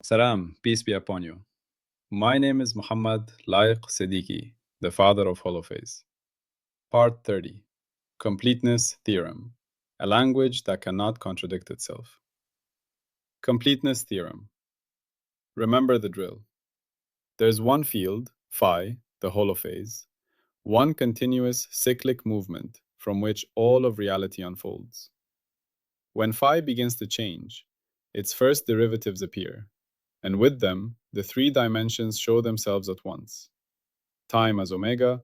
Salam, peace be upon you. My name is Mohammed Layiq Sediqi, the father of Holophase. Part 30, Completeness Theorem, a language that cannot contradict itself. Completeness Theorem. Remember the drill. There's one field, phi, the holophase, one continuous cyclic movement from which all of reality unfolds. When phi begins to change, its first derivatives appear, and with them, the three dimensions show themselves at once: time as omega,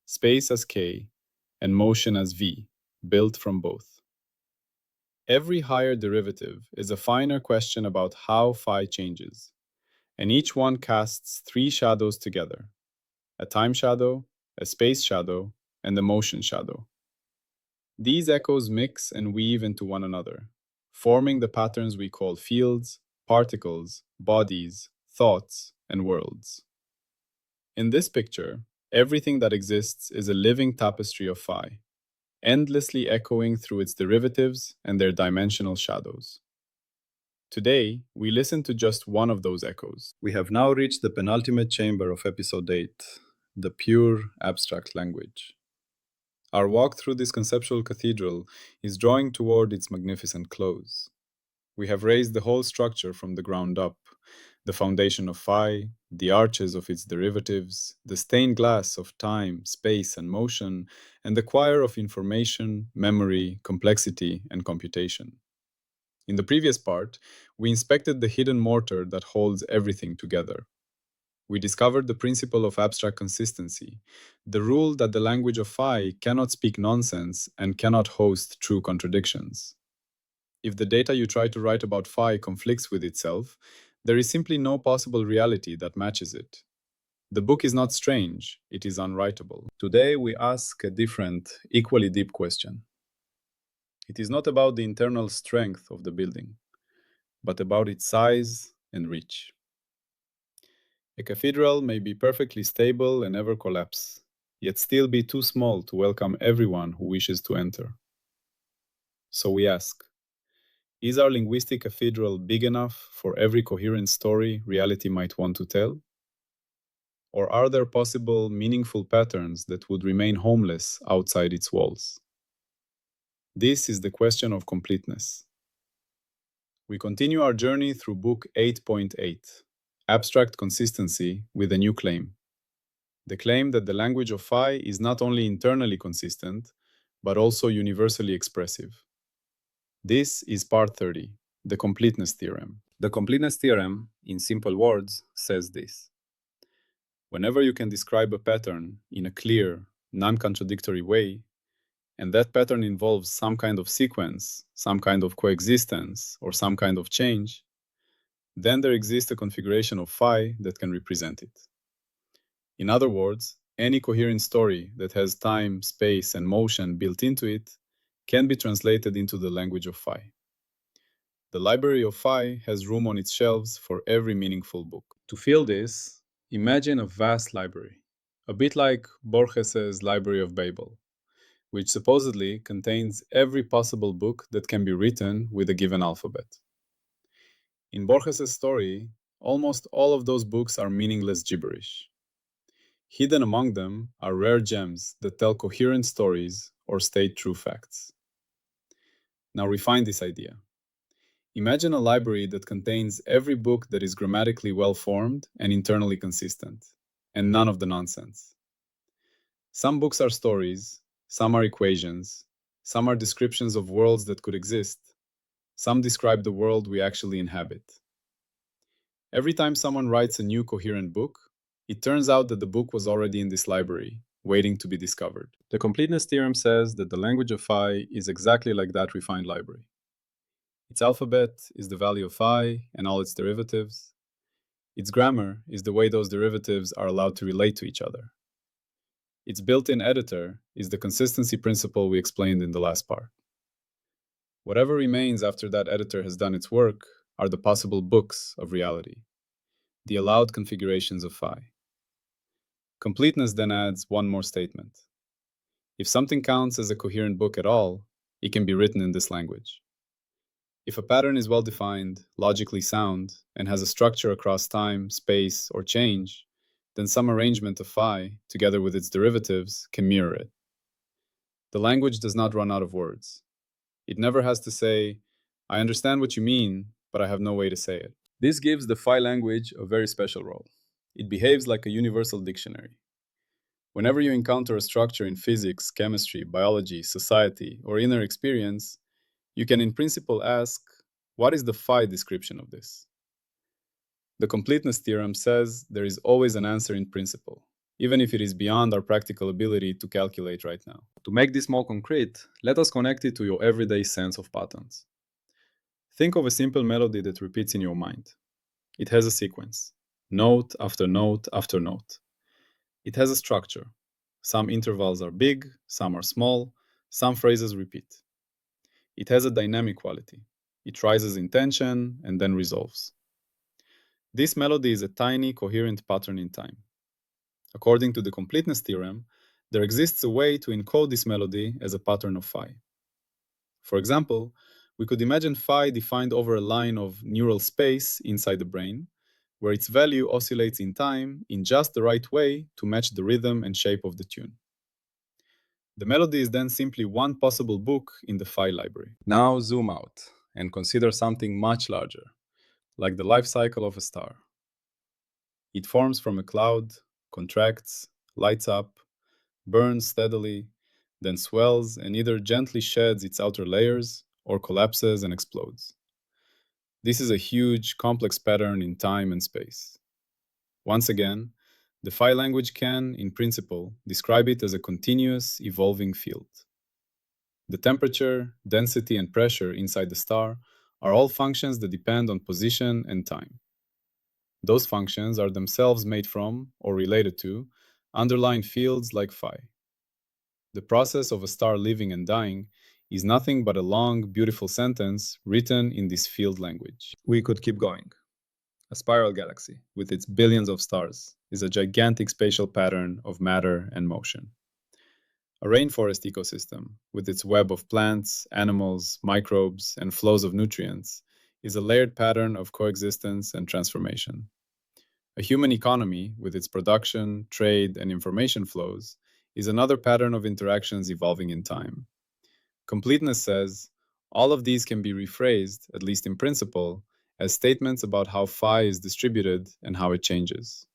space as k, and motion as v, built from both. Every higher derivative is a finer question about how phi changes, and each one casts three shadows together: a time shadow, a space shadow, and a motion shadow. These echoes mix and weave into one another, forming the patterns we call fields, particles, bodies, thoughts, and worlds. In this picture, everything that exists is a living tapestry of phi, endlessly echoing through its derivatives and their dimensional shadows. Today, we listen to just one of those echoes. We have now reached the penultimate chamber of Episode 8, the pure abstract language. Our walk through this conceptual cathedral is drawing toward its magnificent close. We have raised the whole structure from the ground up: the foundation of phi, the arches of its derivatives, the stained glass of time, space, and motion, and the choir of information, memory, complexity, and computation. In the previous part, we inspected the hidden mortar that holds everything together. We discovered the principle of abstract consistency, the rule that the language of phi cannot speak nonsense and cannot host true contradictions. If the data you try to write about phi conflicts with itself, there is simply no possible reality that matches it. The book is not strange, it is unwritable. Today we ask a different, equally deep question. It is not about the internal strength of the building, but about its size and reach. A cathedral may be perfectly stable and never collapse, yet still be too small to welcome everyone who wishes to enter. So we ask, is our linguistic cathedral big enough for every coherent story reality might want to tell? Or are there possible, meaningful patterns that would remain homeless outside its walls? This is the question of completeness. We continue our journey through Book 8.8, Abstract Consistency, with a new claim. The claim that the language of phi is not only internally consistent, but also universally expressive. This is Part 30, the Completeness Theorem. The Completeness Theorem, in simple words, says this: whenever you can describe a pattern in a clear, non-contradictory way, and that pattern involves some kind of sequence, some kind of coexistence, or some kind of change, then there exists a configuration of phi that can represent it. In other words, any coherent story that has time, space, and motion built into it can be translated into the language of phi. The library of phi has room on its shelves for every meaningful book. To feel this, imagine a vast library, a bit like Borges's Library of Babel, which supposedly contains every possible book that can be written with a given alphabet. In Borges's story, almost all of those books are meaningless gibberish. Hidden among them are rare gems that tell coherent stories or state true facts. Now refine this idea. Imagine a library that contains every book that is grammatically well-formed and internally consistent, and none of the nonsense. Some books are stories, some are equations, some are descriptions of worlds that could exist, some describe the world we actually inhabit. Every time someone writes a new coherent book, it turns out that the book was already in this library, waiting to be discovered. The Completeness Theorem says that the language of phi is exactly like that refined library. Its alphabet is the value of phi and all its derivatives. Its grammar is the way those derivatives are allowed to relate to each other. Its built-in editor is the consistency principle we explained in the last part. Whatever remains after that editor has done its work are the possible books of reality, the allowed configurations of phi. Completeness then adds one more statement. If something counts as a coherent book at all, it can be written in this language. If a pattern is well defined, logically sound, and has a structure across time, space, or change, then some arrangement of phi, together with its derivatives, can mirror it. The language does not run out of words. It never has to say, I understand what you mean, but I have no way to say it. This gives the phi language a very special role. It behaves like a universal dictionary. Whenever you encounter a structure in physics, chemistry, biology, society, or inner experience, you can in principle ask, what is the phi description of this? The completeness theorem says there is always an answer in principle, even if it is beyond our practical ability to calculate right now. To make this more concrete, let us connect it to your everyday sense of patterns. Think of a simple melody that repeats in your mind. It has a sequence, note after note after note. It has a structure. Some intervals are big, some are small, some phrases repeat. It has a dynamic quality. It rises in tension and then resolves. This melody is a tiny, coherent pattern in time. According to the completeness theorem, there exists a way to encode this melody as a pattern of phi. For example, we could imagine phi defined over a line of neural space inside the brain, where its value oscillates in time in just the right way to match the rhythm and shape of the tune. The melody is then simply one possible book in the phi library. Now zoom out and consider something much larger, like the life cycle of a star. It forms from a cloud, contracts, lights up, burns steadily, then swells and either gently sheds its outer layers or collapses and explodes. This is a huge, complex pattern in time and space. Once again, the phi language can, in principle, describe it as a continuous, evolving field. The temperature, density, and pressure inside the star are all functions that depend on position and time. Those functions are themselves made from, or related to, underlying fields like phi. The process of a star living and dying is nothing but a long, beautiful sentence written in this field language. We could keep going. A spiral galaxy, with its billions of stars, is a gigantic spatial pattern of matter and motion. A rainforest ecosystem, with its web of plants, animals, microbes, and flows of nutrients, is a layered pattern of coexistence and transformation. A human economy, with its production, trade, and information flows, is another pattern of interactions evolving in time. Completeness says, all of these can be rephrased, at least in principle, as statements about how phi is distributed and how it changes.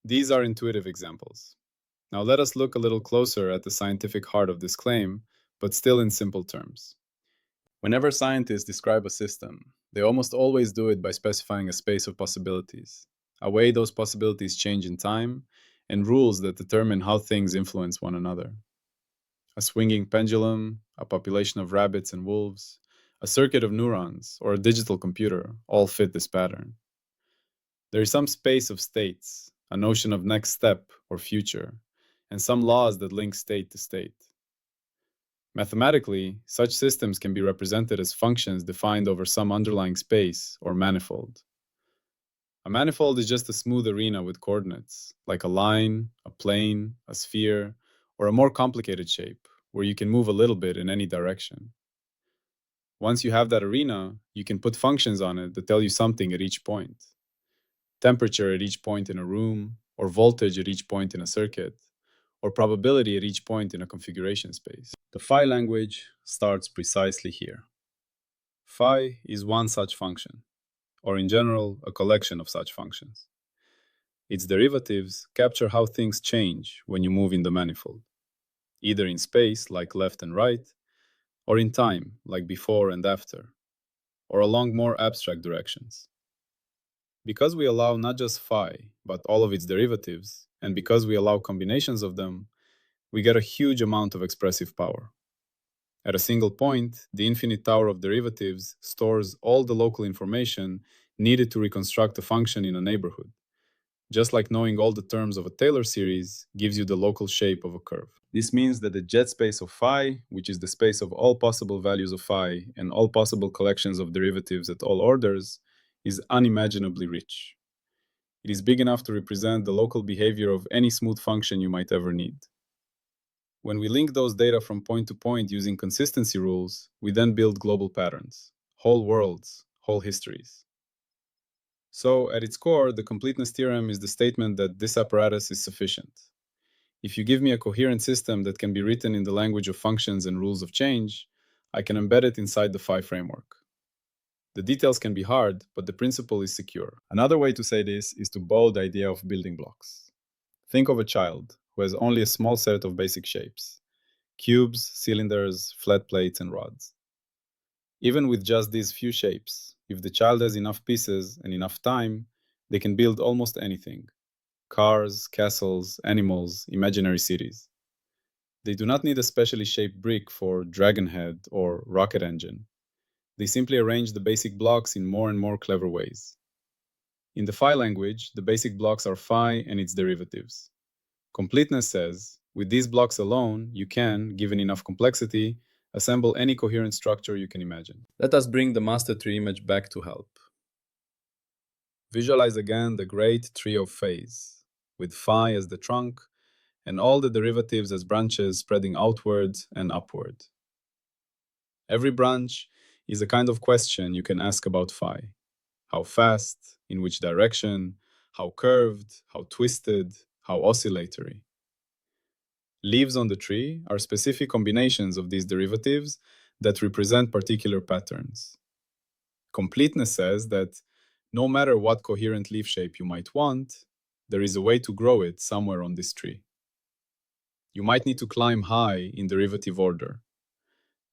These are intuitive examples. Now let us look a little closer at the scientific heart of this claim, but still in simple terms. Whenever scientists describe a system, they almost always do it by specifying a space of possibilities, a way those possibilities change in time, and rules that determine how things influence one another. A swinging pendulum, a population of rabbits and wolves, a circuit of neurons, or a digital computer all fit this pattern. There is some space of states, a notion of next step or future, and some laws that link state to state. Mathematically, such systems can be represented as functions defined over some underlying space or manifold. A manifold is just a smooth arena with coordinates, like a line, a plane, a sphere, or a more complicated shape, where you can move a little bit in any direction. Once you have that arena, you can put functions on it that tell you something at each point. Temperature at each point in a room, or voltage at each point in a circuit, or probability at each point in a configuration space. The phi language starts precisely here. Phi is one such function, or in general, a collection of such functions. Its derivatives capture how things change when you move in the manifold, either in space, like left and right, or in time, like before and after, or along more abstract directions. Because we allow not just phi, but all of its derivatives, and because we allow combinations of them, we get a huge amount of expressive power. At a single point, the infinite tower of derivatives stores all the local information needed to reconstruct a function in a neighborhood, just like knowing all the terms of a Taylor series gives you the local shape of a curve. This means that the jet space of phi, which is the space of all possible values of phi and all possible collections of derivatives at all orders, is unimaginably rich. It is big enough to represent the local behavior of any smooth function you might ever need. When we link those data from point to point using consistency rules, we then build global patterns, whole worlds, whole histories. So, at its core, the completeness theorem is the statement that this apparatus is sufficient. If you give me a coherent system that can be written in the language of functions and rules of change, I can embed it inside the phi framework. The details can be hard, but the principle is secure. Another way to say this is to boil the idea of building blocks. Think of a child who has only a small set of basic shapes: cubes, cylinders, flat plates, and rods. Even with just these few shapes, if the child has enough pieces and enough time, they can build almost anything: cars, castles, animals, imaginary cities. They do not need a specially shaped brick for dragon head or rocket engine. They simply arrange the basic blocks in more and more clever ways. In the phi language, the basic blocks are phi and its derivatives. Completeness says, with these blocks alone, you can, given enough complexity, assemble any coherent structure you can imagine. Let us bring the master tree image back to help. Visualize again the great tree of phase, with phi as the trunk and all the derivatives as branches spreading outward and upward. Every branch is a kind of question you can ask about phi. How fast, in which direction, how curved, how twisted, how oscillatory. Leaves on the tree are specific combinations of these derivatives that represent particular patterns. Completeness says that no matter what coherent leaf shape you might want, there is a way to grow it somewhere on this tree. You might need to climb high in derivative order.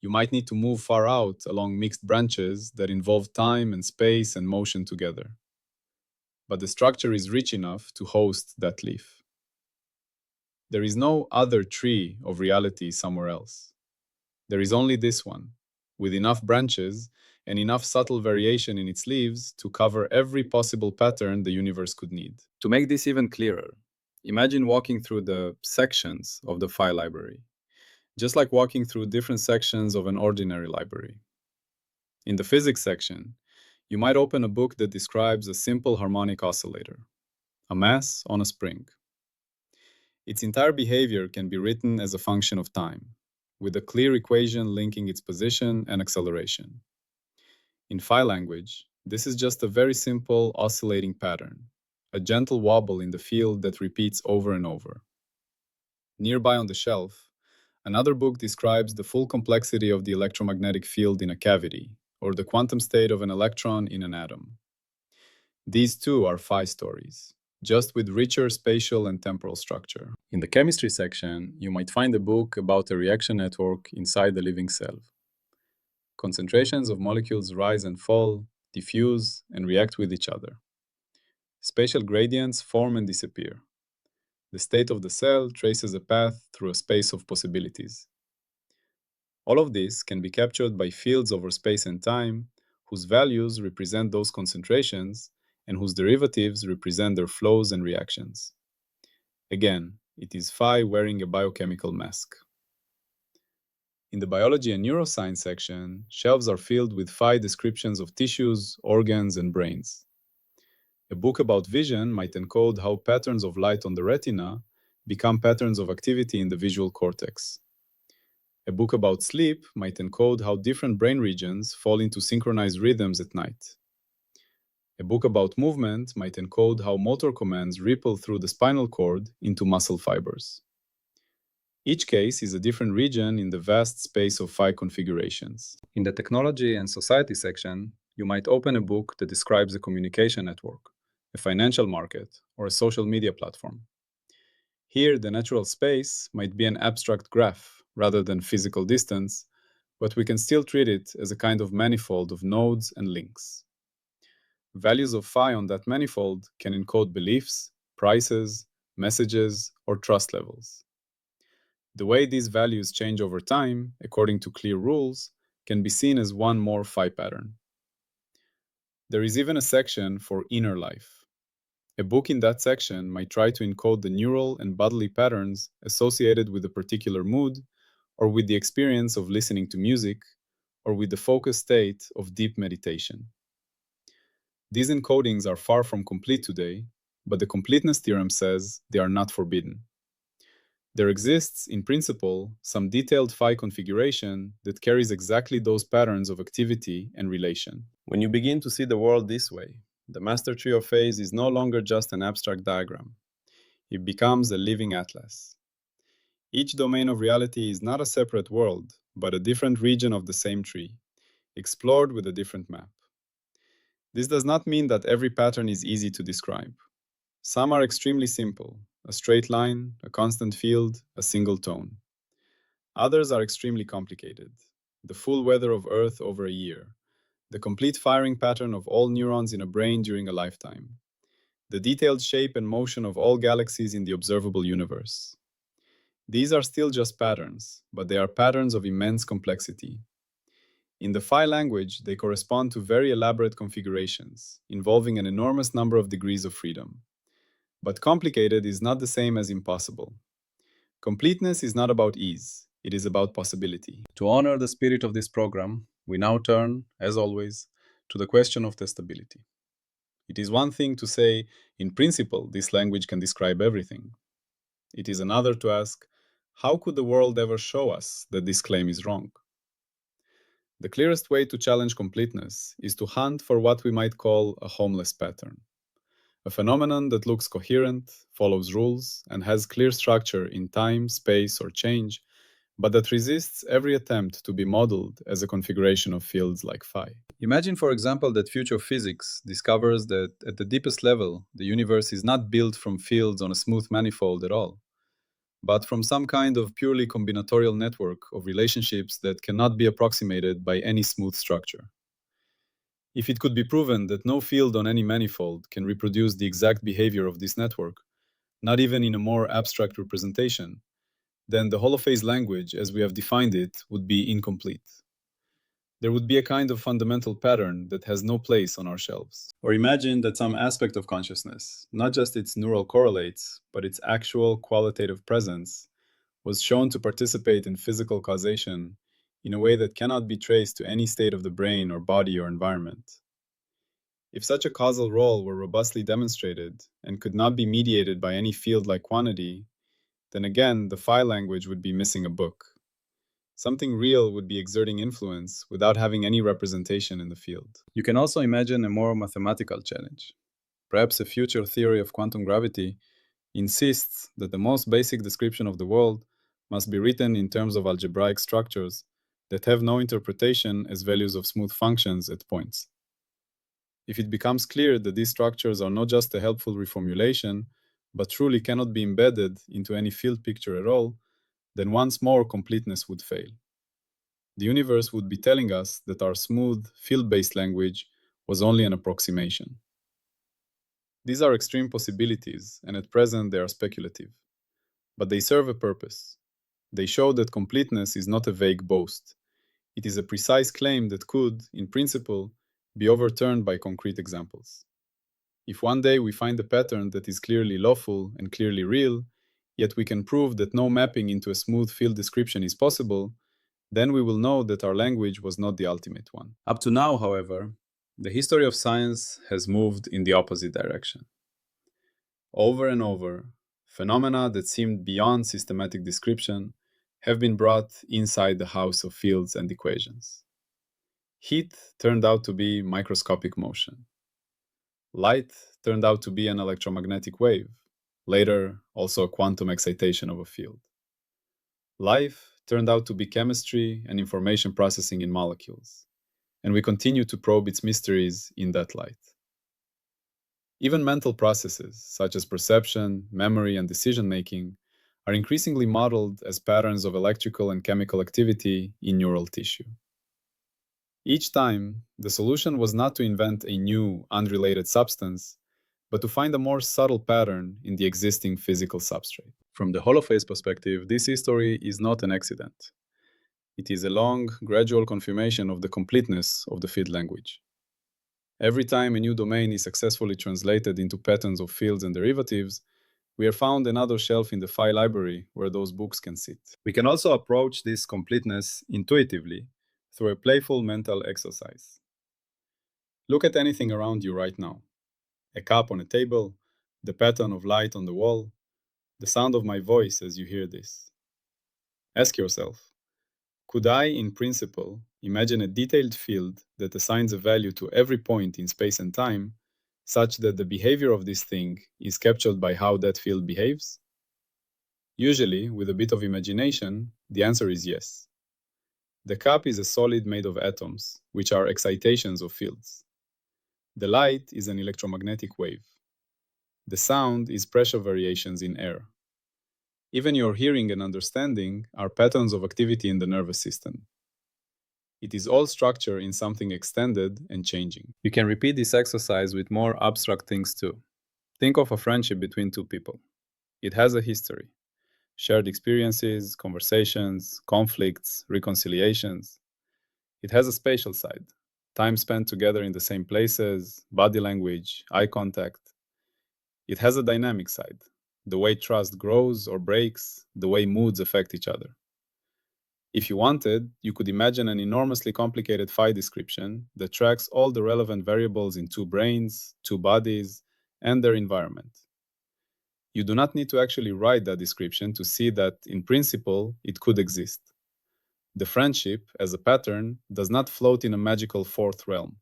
You might need to move far out along mixed branches that involve time and space and motion together. But the structure is rich enough to host that leaf. There is no other tree of reality somewhere else. There is only this one, with enough branches and enough subtle variation in its leaves to cover every possible pattern the universe could need. To make this even clearer, imagine walking through the sections of the phi library, just like walking through different sections of an ordinary library. In the physics section, you might open a book that describes a simple harmonic oscillator, a mass on a spring. Its entire behavior can be written as a function of time, with a clear equation linking its position and acceleration. In phi language, this is just a very simple oscillating pattern, a gentle wobble in the field that repeats over and over. Nearby on the shelf, another book describes the full complexity of the electromagnetic field in a cavity, or the quantum state of an electron in an atom. These too are phi stories, just with richer spatial and temporal structure. In the chemistry section, you might find a book about a reaction network inside the living cell. Concentrations of molecules rise and fall, diffuse, and react with each other. Spatial gradients form and disappear. The state of the cell traces a path through a space of possibilities. All of this can be captured by fields over space and time, whose values represent those concentrations and whose derivatives represent their flows and reactions. Again, it is phi wearing a biochemical mask. In the biology and neuroscience section, shelves are filled with phi descriptions of tissues, organs, and brains. A book about vision might encode how patterns of light on the retina become patterns of activity in the visual cortex. A book about sleep might encode how different brain regions fall into synchronized rhythms at night. A book about movement might encode how motor commands ripple through the spinal cord into muscle fibers. Each case is a different region in the vast space of phi configurations. In the technology and society section, you might open a book that describes a communication network, a financial market, or a social media platform. Here, the natural space might be an abstract graph rather than physical distance, but we can still treat it as a kind of manifold of nodes and links. Values of phi on that manifold can encode beliefs, prices, messages, or trust levels. The way these values change over time, according to clear rules, can be seen as one more phi pattern. There is even a section for inner life. A book in that section might try to encode the neural and bodily patterns associated with a particular mood, or with the experience of listening to music, or with the focused state of deep meditation. These encodings are far from complete today, but the completeness theorem says they are not forbidden. There exists, in principle, some detailed phi configuration that carries exactly those patterns of activity and relation. When you begin to see the world this way, the master tree of phase is no longer just an abstract diagram. It becomes a living atlas. Each domain of reality is not a separate world, but a different region of the same tree, explored with a different map. This does not mean that every pattern is easy to describe. Some are extremely simple, a straight line, a constant field, a single tone. Others are extremely complicated, the full weather of Earth over a year, the complete firing pattern of all neurons in a brain during a lifetime, the detailed shape and motion of all galaxies in the observable universe. These are still just patterns, but they are patterns of immense complexity. In the phi language, they correspond to very elaborate configurations, involving an enormous number of degrees of freedom. But complicated is not the same as impossible. Completeness is not about ease, it is about possibility. To honor the spirit of this program, we now turn, as always, to the question of testability. It is one thing to say, in principle, this language can describe everything. It is another to ask, how could the world ever show us that this claim is wrong? The clearest way to challenge completeness is to hunt for what we might call a homeless pattern, a phenomenon that looks coherent, follows rules, and has clear structure in time, space, or change, but that resists every attempt to be modeled as a configuration of fields like phi. Imagine, for example, that future physics discovers that at the deepest level, the universe is not built from fields on a smooth manifold at all, but from some kind of purely combinatorial network of relationships that cannot be approximated by any smooth structure. If it could be proven that no field on any manifold can reproduce the exact behavior of this network, not even in a more abstract representation, then the holophase language, as we have defined it, would be incomplete. There would be a kind of fundamental pattern that has no place on our shelves. Or imagine that some aspect of consciousness, not just its neural correlates, but its actual qualitative presence, was shown to participate in physical causation in a way that cannot be traced to any state of the brain or body or environment. If such a causal role were robustly demonstrated and could not be mediated by any field-like quantity, then again the phi language would be missing a book. Something real would be exerting influence without having any representation in the field. You can also imagine a more mathematical challenge. Perhaps a future theory of quantum gravity insists that the most basic description of the world must be written in terms of algebraic structures that have no interpretation as values of smooth functions at points. If it becomes clear that these structures are not just a helpful reformulation, but truly cannot be embedded into any field picture at all, then once more completeness would fail. The universe would be telling us that our smooth, field-based language was only an approximation. These are extreme possibilities, and at present they are speculative. But they serve a purpose. They show that completeness is not a vague boast. It is a precise claim that could, in principle, be overturned by concrete examples. If one day we find a pattern that is clearly lawful and clearly real, yet we can prove that no mapping into a smooth field description is possible, then we will know that our language was not the ultimate one. Up to now, however, the history of science has moved in the opposite direction. Over and over, phenomena that seemed beyond systematic description have been brought inside the house of fields and equations. Heat turned out to be microscopic motion. Light turned out to be an electromagnetic wave, later also a quantum excitation of a field. Life turned out to be chemistry and information processing in molecules, and we continue to probe its mysteries in that light. Even mental processes, such as perception, memory, and decision-making, are increasingly modeled as patterns of electrical and chemical activity in neural tissue. Each time, the solution was not to invent a new, unrelated substance, but to find a more subtle pattern in the existing physical substrate. From the holophase perspective, this history is not an accident. It is a long, gradual confirmation of the completeness of the field language. Every time a new domain is successfully translated into patterns of fields and derivatives, we have found another shelf in the phi library where those books can sit. We can also approach this completeness intuitively through a playful mental exercise. Look at anything around you right now. A cup on a table, the pattern of light on the wall. the sound of my voice as you hear this. Ask yourself, could I, in principle, imagine a detailed field that assigns a value to every point in space and time, such that the behavior of this thing is captured by how that field behaves? Usually, with a bit of imagination, the answer is yes. The cup is a solid made of atoms, which are excitations of fields. The light is an electromagnetic wave. The sound is pressure variations in air. Even your hearing and understanding are patterns of activity in the nervous system. It is all structure in something extended and changing. You can repeat this exercise with more abstract things too. Think of a friendship between two people. It has a history, shared experiences, conversations, conflicts, reconciliations. It has a spatial side, time spent together in the same places, body language, eye contact. It has a dynamic side, the way trust grows or breaks, the way moods affect each other. If you wanted, you could imagine an enormously complicated phi description that tracks all the relevant variables in two brains, two bodies, and their environment. You do not need to actually write that description to see that, in principle, it could exist. The friendship, as a pattern, does not float in a magical fourth realm.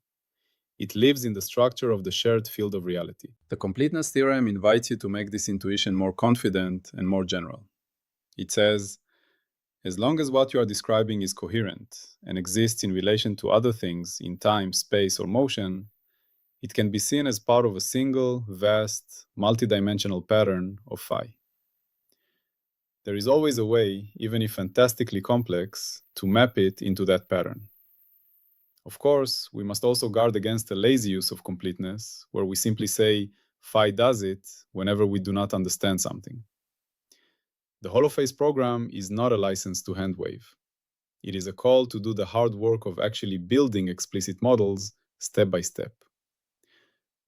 It lives in the structure of the shared field of reality. The completeness theorem invites you to make this intuition more confident and more general. It says, as long as what you are describing is coherent and exists in relation to other things in time, space, or motion, it can be seen as part of a single, vast, multidimensional pattern of phi. There is always a way, even if fantastically complex, to map it into that pattern. Of course, we must also guard against a lazy use of completeness, where we simply say, phi does it, whenever we do not understand something. The Holophase program is not a license to handwave. It is a call to do the hard work of actually building explicit models step by step.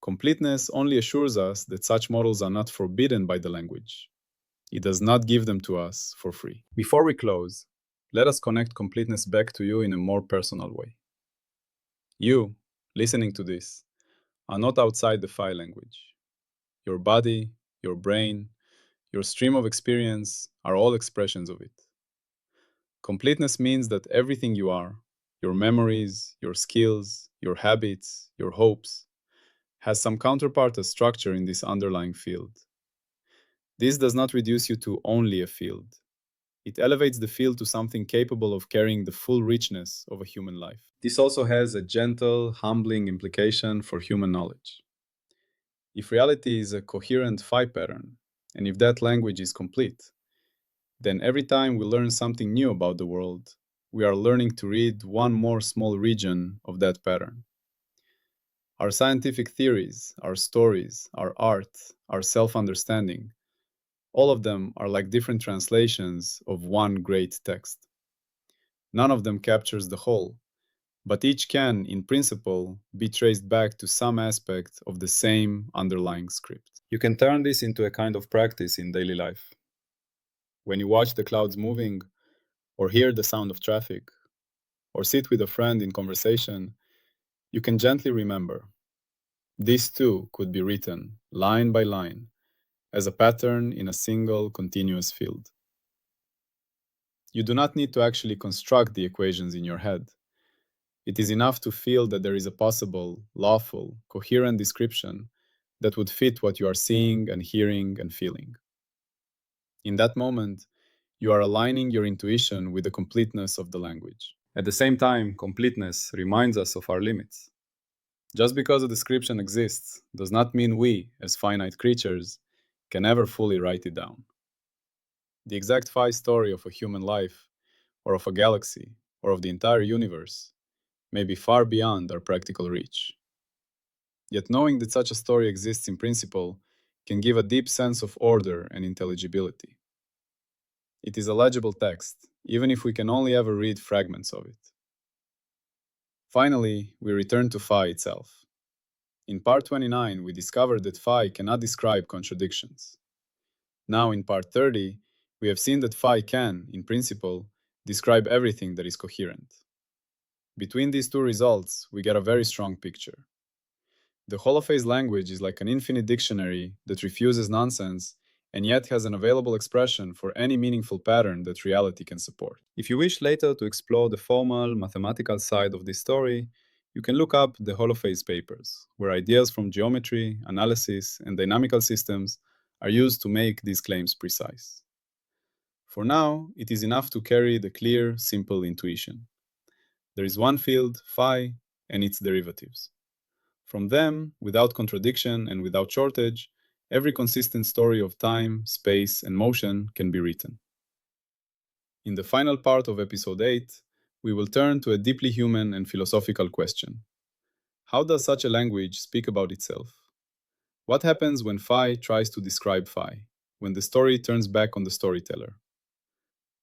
Completeness only assures us that such models are not forbidden by the language. It does not give them to us for free. Before we close, let us connect completeness back to you in a more personal way. You, listening to this, are not outside the phi language. Your body, your brain, your stream of experience are all expressions of it. Completeness means that everything you are, your memories, your skills, your habits, your hopes, has some counterpart as structure in this underlying field. This does not reduce you to only a field. It elevates the field to something capable of carrying the full richness of a human life. This also has a gentle, humbling implication for human knowledge. If reality is a coherent phi pattern, and if that language is complete, then every time we learn something new about the world, we are learning to read one more small region of that pattern. Our scientific theories, our stories, our art, our self-understanding, all of them are like different translations of one great text. None of them captures the whole, but each can, in principle, be traced back to some aspect of the same underlying script. You can turn this into a kind of practice in daily life. When you watch the clouds moving, or hear the sound of traffic, or sit with a friend in conversation, you can gently remember. This too could be written, line by line, as a pattern in a single continuous field. You do not need to actually construct the equations in your head. It is enough to feel that there is a possible, lawful, coherent description that would fit what you are seeing and hearing and feeling. In that moment, you are aligning your intuition with the completeness of the language. At the same time, completeness reminds us of our limits. Just because a description exists does not mean we, as finite creatures, can ever fully write it down. The exact phi story of a human life, or of a galaxy, or of the entire universe, may be far beyond our practical reach. Yet knowing that such a story exists in principle can give a deep sense of order and intelligibility. It is a legible text, even if we can only ever read fragments of it. Finally, we return to phi itself. In part 29, we discovered that phi cannot describe contradictions. Now, in part 30, we have seen that phi can, in principle, describe everything that is coherent. Between these two results, we get a very strong picture. The Holophase language is like an infinite dictionary that refuses nonsense and yet has an available expression for any meaningful pattern that reality can support. If you wish later to explore the formal mathematical side of this story, you can look up the Holophase papers, where ideas from geometry, analysis, and dynamical systems are used to make these claims precise. For now, it is enough to carry the clear, simple intuition. There is one field, phi, and its derivatives. From them, without contradiction and without shortage, every consistent story of time, space, and motion can be written. In the final part of Episode 8, we will turn to a deeply human and philosophical question. How does such a language speak about itself? What happens when phi tries to describe phi, when the story turns back on the storyteller?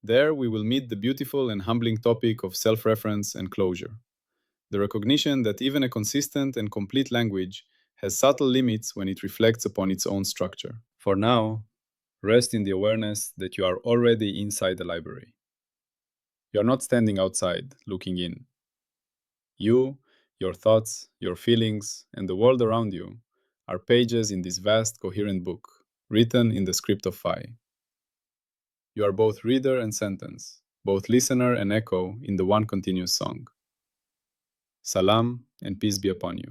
There, we will meet the beautiful and humbling topic of self-reference and closure, the recognition that even a consistent and complete language has subtle limits when it reflects upon its own structure. For now, rest in the awareness that you are already inside the library. You are not standing outside, looking in. You, your thoughts, your feelings, and the world around you are pages in this vast, coherent book, written in the script of phi. You are both reader and sentence, both listener and echo in the one continuous song. Salam, and peace be upon you.